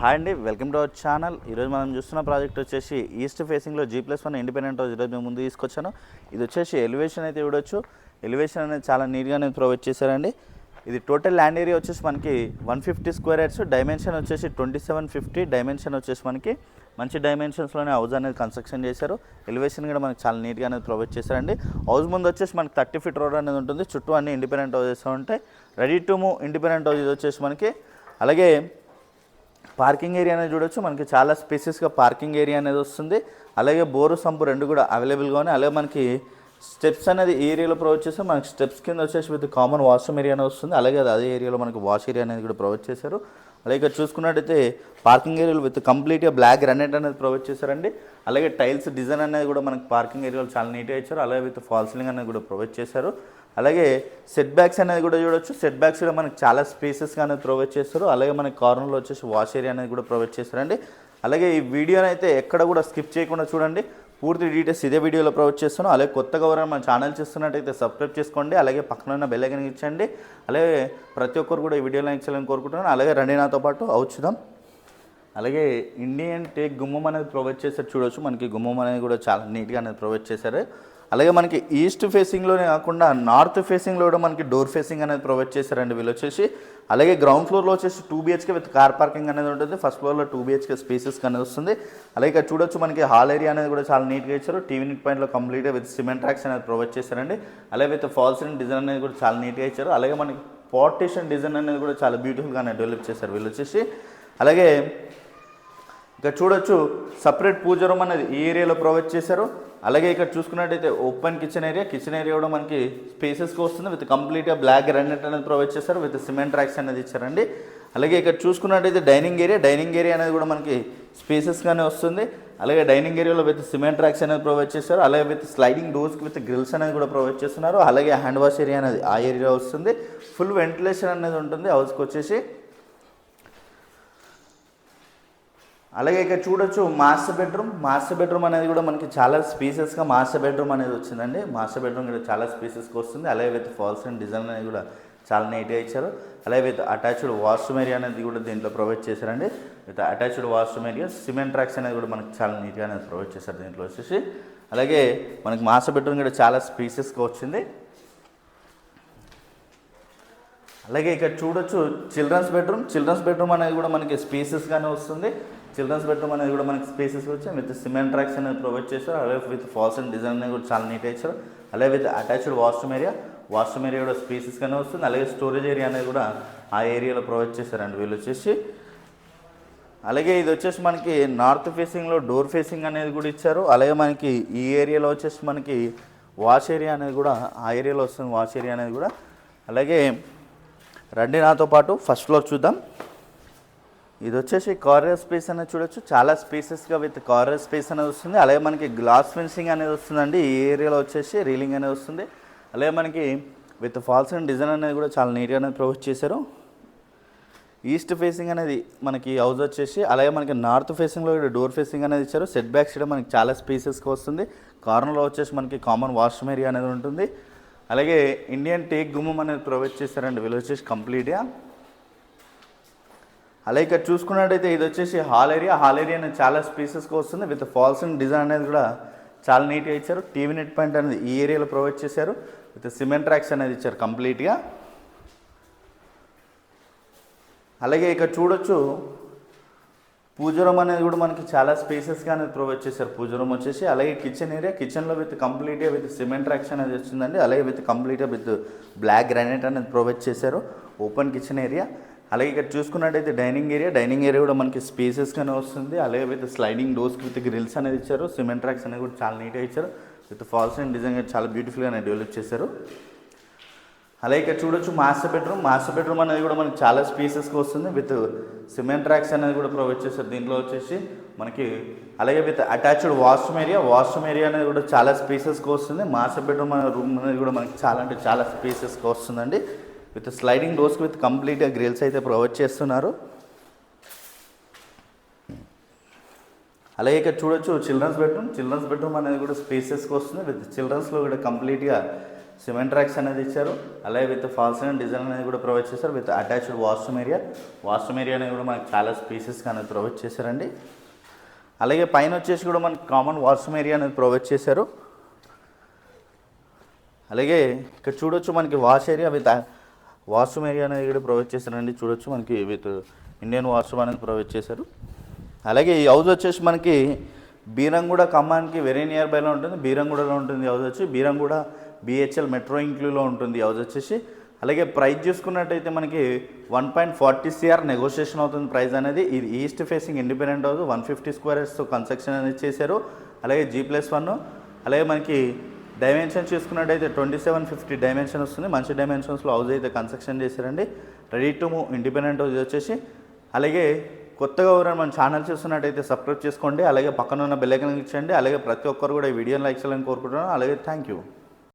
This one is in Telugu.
హాయ్ అండి, వెల్కమ్ టు అవర్ ఛానల్. ఈరోజు మనం చూస్తున్న ప్రాజెక్ట్ వచ్చేసి ఈస్ట్ ఫేసింగ్లో G+1 ఇండిపెండెంట్ హౌస్ ఈరోజు మేము ముందు తీసుకొచ్చాను. ఇది వచ్చేసి ఎలివేషన్ అయితే చూడొచ్చు. ఎలివేషన్ అనేది చాలా నీట్గా అనేది ప్రొవైడ్ చేశారండి. ఇది టోటల్ ల్యాండ్ ఏరియా వచ్చేసి మనకి 150 స్క్వేర్ యార్డ్స్, డైమెన్షన్ వచ్చేసి 2750, డైమెన్షన్ వచ్చేసి మనకి మంచి డైమెన్షన్స్లోనే హౌస్ అనేది కన్స్ట్రక్షన్ చేశారు. ఎలివేషన్ కూడా మనకి చాలా నీట్గా అనేది ప్రొవైడ్ చేశారండి. హౌస్ ముందు వచ్చేసి మనకి 30 ఫీట్ రోడ్ అనేది ఉంటుంది. చుట్టూ అన్ని ఇండిపెండెంట్ హౌసెస్ ఉంటాయి. Ready to move independent house ఇది వచ్చేసి మనకి. అలాగే పార్కింగ్ ఏరియా అనేది చూడొచ్చు. మనకి చాలా స్పేసెస్గా పార్కింగ్ ఏరియా అనేది వస్తుంది. అలాగే బోరు సంపు రెండు కూడా అవైలబుల్గా ఉన్నాయి. అలాగే మనకి స్టెప్స్ అనేది ఈ ఏరియాలో ప్రొవైడ్ చేస్తే మనకి స్టెప్స్ కింద వచ్చేసి విత్ కామన్ వాష్రూమ్ ఏరియా అనేది వస్తుంది. అలాగే అదే ఏరియాలో మనకి వాష్ ఏరియా అనేది కూడా ప్రొవైడ్ చేశారు. అలాగే ఇక్కడ చూసుకున్నట్టయితే పార్కింగ్ ఏరియాలో విత్ కంప్లీట్గా బ్లాక్ గ్రానైట్ అనేది ప్రొవైడ్ చేశారండి. అలాగే టైల్స్ డిజైన్ అనేది కూడా మనకి పార్కింగ్ ఏరియాలో చాలా నీట్గా ఇచ్చారు. అలాగే విత్ ఫాల్ సీలింగ్ అనేది కూడా ప్రొవైడ్ చేశారు. అలాగే సెట్ బ్యాక్స్ అనేది కూడా చూడొచ్చు. సెట్ బ్యాక్స్ కూడా మనకి చాలా స్పేసెస్గా అనేది ప్రొవైడ్ చేస్తారు. అలాగే మనకి కార్నర్లో వచ్చేసి వాష్ ఏరియా అనేది కూడా ప్రొవైడ్ చేస్తారండి. అలాగే ఈ వీడియోని అయితే ఎక్కడ కూడా స్కిప్ చేయకుండా చూడండి. పూర్తి డీటెయిల్స్ ఇదే వీడియోలో ప్రొవైడ్ చేస్తాను. అలాగే కొత్తగా ఎవరైనా మన ఛానల్ చూస్తున్నట్టయితే సబ్స్క్రైబ్ చేసుకోండి. అలాగే పక్కన ఉన్న బెల్ ఐకాన్ ఇచ్చండి. అలాగే ప్రతి ఒక్కరు కూడా ఈ వీడియో లైక్ చేయాలని కోరుకుంటున్నాను. అలాగే రండి నాతో పాటు అవుచుదాం. అలాగే ఇండియన్ టేక్ గుమ్మం అనేది ప్రొవైడ్ చేశారు చూడొచ్చు. మనకి గుమ్మం అనేది కూడా చాలా నీట్గా అనేది ప్రొవైడ్ చేశారు. అలాగే మనకి ఈస్ట్ ఫేసింగ్లోనే కాకుండా నార్త్ ఫేసింగ్లో కూడా మనకి డోర్ ఫేసింగ్ అనేది ప్రొవైడ్ చేశారండి వీళ్ళు వచ్చేసి. అలాగే గ్రౌండ్ ఫ్లోర్లో వచ్చేసి 2 BHK విత్ కార్ పార్కింగ్ అనేది ఉంటుంది. ఫస్ట్ ఫ్లోర్లో 2 BHK స్పేసెస్ అనేది వస్తుంది. అలాగే ఇక్కడ చూడొచ్చు మనకి హాల్ ఏరియా అనేది కూడా చాలా నీట్గా ఇచ్చారు. టీవీ యూనిట్ పాయింట్లో కంప్లీట్గా విత్ సిమెంట్ ట్రాక్స్ అనేది ప్రొవైడ్ చేశారండి. అలాగే విత్ ఫాల్ సీలింగ్ డిజైన్ అనేది కూడా చాలా నీట్గా ఇచ్చారు. అలాగే మనకి పార్టీషన్ డిజైన్ అనేది కూడా చాలా బ్యూటిఫుల్గా డెవలప్ చేశారు వీళ్ళు వచ్చేసి. అలాగే ఇక్కడ చూడొచ్చు సపరేట్ పూజ రూమ్ అనేది ఈ ఏరియాలో ప్రొవైడ్ చేశారు. అలాగే ఇక్కడ చూసుకున్నట్టయితే ఓపెన్ కిచెన్ ఏరియా కూడా మనకి స్పేసెస్కి వస్తుంది. విత్ కంప్లీట్గా బ్లాక్ గ్రానైట్ అనేది ప్రొవైడ్ చేశారు. విత్ సిమెంట్ ట్రాక్స్ అనేది ఇచ్చారండి. అలాగే ఇక్కడ చూసుకున్నట్టయితే డైనింగ్ ఏరియా అనేది కూడా మనకి స్పేసెస్గానే వస్తుంది. అలాగే డైనింగ్ ఏరియాలో విత్ సిమెంట్ ట్రాక్స్ అనేది ప్రొవైడ్ చేశారు. అలాగే విత్ స్లైడింగ్ డోర్స్కి విత్ గ్రిల్స్ అనేది కూడా ప్రొవైడ్ చేస్తున్నారు. అలాగే హ్యాండ్ వాష్ ఏరియా అనేది ఆ ఏరియా వస్తుంది. ఫుల్ వెంటిలేషన్ అనేది ఉంటుంది హౌస్కి వచ్చేసి. అలాగే ఇక్కడ చూడొచ్చు మాస్టర్ బెడ్రూమ్ అనేది కూడా మనకి చాలా స్పేసెస్గా మాస్టర్ బెడ్రూమ్ అనేది వచ్చిందండి. మాస్టర్ బెడ్రూమ్ కూడా చాలా స్పేసెస్గా వస్తుంది. అలాగే విత్ ఫాల్స్ అండ్ డిజైన్ అనేది కూడా చాలా నీట్గా ఇచ్చారు. అలాగే విత్ అటాచ్డ్ వాష్రూమ్ ఏరియా అనేది కూడా దీంట్లో ప్రొవైడ్ చేశారండి. With attached washroom area cement tracks అనేది కూడా మనకి చాలా నీట్గా అనేది ప్రొవైడ్ చేశారు దీంట్లో వచ్చేసి. అలాగే మనకి మాస్టర్ బెడ్రూమ్ కూడా చాలా స్పేసెస్గా వచ్చింది. అలాగే ఇక్కడ చూడొచ్చు చిల్డ్రన్స్ బెడ్రూమ్ అనేది కూడా మనకి స్పేసెస్గానే వస్తుంది. చిల్డ్రన్స్ బెడ్రూమ్ అనేది కూడా మనకి స్పేసెస్ వచ్చాయి. విత్ సిమెంట్ ట్రాక్స్ అనేది ప్రొవైడ్ చేశారు. అలాగే విత్ ఫాల్స్ అండ్ డిజైన్ అనేది కూడా చాలా నీట్గా ఇచ్చారు. అలాగే విత్ అటాచ్డ్ వాష్రూమ్ ఏరియా కూడా స్పేసెస్గానే వస్తుంది. అలాగే స్టోరేజ్ ఏరియా అనేది కూడా ఆ ఏరియాలో ప్రొవైడ్ చేశారండి వీళ్ళు వచ్చేసి. అలాగే ఇది వచ్చేసి మనకి నార్త్ ఫేసింగ్లో డోర్ ఫేసింగ్ అనేది కూడా ఇచ్చారు. అలాగే మనకి ఈ ఏరియాలో వచ్చేసి మనకి వాష్ ఏరియా అనేది కూడా ఆ ఏరియాలో వస్తుంది. వాష్ ఏరియా అనేది కూడా. అలాగే రండి నాతో పాటు ఫస్ట్ ఫ్లోర్ చూద్దాం. ఇది వచ్చేసి కార్నర్ స్పేస్ అనేది చూడొచ్చు. చాలా స్పేసెస్గా విత్ కార్నర్ స్పేస్ అనేది వస్తుంది. అలాగే మనకి గ్లాస్ ఫెన్సింగ్ అనేది వస్తుందండి. ఈ ఏరియాలో వచ్చేసి రీలింగ్ అనేది వస్తుంది. అలాగే మనకి విత్ ఫాల్స్ అండ్ డిజైన్ అనేది కూడా చాలా నీట్గా అనేది ప్రొవైడ్ చేశారు. ఈస్ట్ ఫేసింగ్ అనేది మనకి హౌస్ వచ్చేసి. అలాగే మనకి నార్త్ ఫేసింగ్లో కూడా డోర్ ఫేసింగ్ అనేది ఇచ్చారు. సెట్ బ్యాక్స్ కూడా మనకి చాలా స్పేసెస్గా వస్తుంది. కార్నర్లో వచ్చేసి మనకి కామన్ వాష్రూమ్ ఏరియా అనేది ఉంటుంది. అలాగే ఇండియన్ టేక్ గుమ్మం అనేది ప్రొవైడ్ చేశారండి వీళ్ళు వచ్చేసి కంప్లీట్గా. అలాగే ఇక్కడ చూసుకున్నట్టయితే ఇది వచ్చేసి హాల్ ఏరియా అనేది చాలా స్పేసెస్గా వస్తుంది. విత్ ఫాల్స్ అండ్ డిజైన్ అనేది కూడా చాలా నీట్గా ఇచ్చారు. టీవీ నెట్ పాయింట్ అనేది ఈ ఏరియాలో ప్రొవైడ్ చేశారు. విత్ సిమెంట్ ట్రాక్స్ అనేది ఇచ్చారు కంప్లీట్గా. అలాగే ఇక్కడ చూడొచ్చు పూజ రూమ్ అనేది కూడా మనకి చాలా స్పేసెస్గా అనేది ప్రొవైడ్ చేశారు పూజ రూమ్ వచ్చేసి. అలాగే కిచెన్లో విత్ కంప్లీట్గా విత్ సిమెంట్ ట్రాక్స్ అనేది వచ్చిందండి. అలాగే విత్ కంప్లీట్గా విత్ బ్లాక్ గ్రానైట్ అనేది ప్రొవైడ్ చేశారు. Open kitchen area. అలాగే ఇక్కడ చూసుకున్నట్టయితే డైనింగ్ ఏరియా కూడా మనకి స్పేసెస్గానే వస్తుంది. అలాగే విత్ స్లైడింగ్ డోర్స్కి విత్ గ్రిల్స్ అనేది ఇచ్చారు. సిమెంట్ ట్రాక్స్ అనేది కూడా చాలా నీట్గా ఇచ్చారు. విత్ ఫాల్స్ అండ్ డిజైన్ చాలా బ్యూటిఫుల్గా డెవలప్ చేశారు. అలాగే ఇక్కడ చూడొచ్చు మాస్టర్ బెడ్రూమ్ అనేది కూడా మనకి చాలా స్పేసెస్గా వస్తుంది. విత్ సిమెంట్ ట్రాక్స్ అనేది కూడా ప్రొవైడ్ చేశారు దీంట్లో వచ్చేసి మనకి. అలాగే విత్ అటాచ్డ్ వాష్రూమ్ ఏరియా అనేది కూడా చాలా స్పేసెస్గా వస్తుంది. మాస్టర్ బెడ్రూమ్ రూమ్ అనేది కూడా మనకి చాలా అంటే చాలా స్పేసెస్గా వస్తుందండి. విత్ స్లైడింగ్ డోర్స్కి విత్ కంప్లీట్గా గ్రిల్స్ అయితే ప్రొవైడ్ చేస్తున్నారు. అలాగే ఇక్కడ చూడొచ్చు చిల్డ్రన్స్ బెడ్రూమ్ అనేది కూడా స్పేసెస్గా వస్తుంది. విత్ చిల్డ్రన్స్లో కూడా కంప్లీట్గా సిమెంట్ ర్యాక్స్ అనేది ఇచ్చారు. అలాగే విత్ ఫాల్ సీలింగ్ డిజైన్ అనేది కూడా ప్రొవైడ్ చేశారు. విత్ అటాచ్డ్ వాష్రూమ్ ఏరియా అనేది కూడా మనకి చాలా స్పేసెస్గా అనేది ప్రొవైడ్ చేశారండి. అలాగే పైన వచ్చేసి కూడా మనకి కామన్ వాష్రూమ్ ఏరియా అనేది ప్రొవైడ్ చేశారు. అలాగే ఇక్కడ చూడొచ్చు మనకి wash area with washroom area అనేది కూడా ప్రొవైడ్ చేశారండి. చూడొచ్చు మనకి విత్ ఇండియన్ వాష్రూమ్ అనేది ప్రొవైడ్ చేశారు. అలాగే ఈ హౌస్ వచ్చేసి మనకి బీరంగూడ ఖమ్మానికి వెరీ నియర్ బైలో ఉంటుంది. బీరంగూడలో ఉంటుంది హౌస్ వచ్చి. బీరంగూడ BHL మెట్రో ఇంక్లూలో ఉంటుంది హౌస్ వచ్చేసి. అలాగే ప్రైస్ చూసుకున్నట్టయితే మనకి 1.40 CR నెగోషియేషన్ అవుతుంది ప్రైస్ అనేది. ఇది east facing independent house 150 square యార్డ్స్తో కన్స్ట్రక్షన్ అనేది చేశారు. అలాగే G+1. అలాగే మనకి డైమెన్షన్ చూసుకున్నట్టయితే 2750 డైమెన్షన్ వస్తుంది. మంచి డైమెన్షన్స్లో హౌస్ అయితే కన్స్ట్రక్షన్ చేశారండి. Ready to move independent house వచ్చేసి. అలాగే కొత్తగా ఎవరైనా మన ఛానల్ చూస్తున్నట్టయితే సబ్స్క్రైబ్ చేసుకోండి. అలాగే పక్కన ఉన్న బెల్ ఐకాన్ క్లిక్ చేయండి. అలాగే ప్రతి ఒక్కరు కూడా ఈ వీడియోని లైక్ చేయాలని కోరుకుంటున్నాను. అలాగే థ్యాంక్ యూ.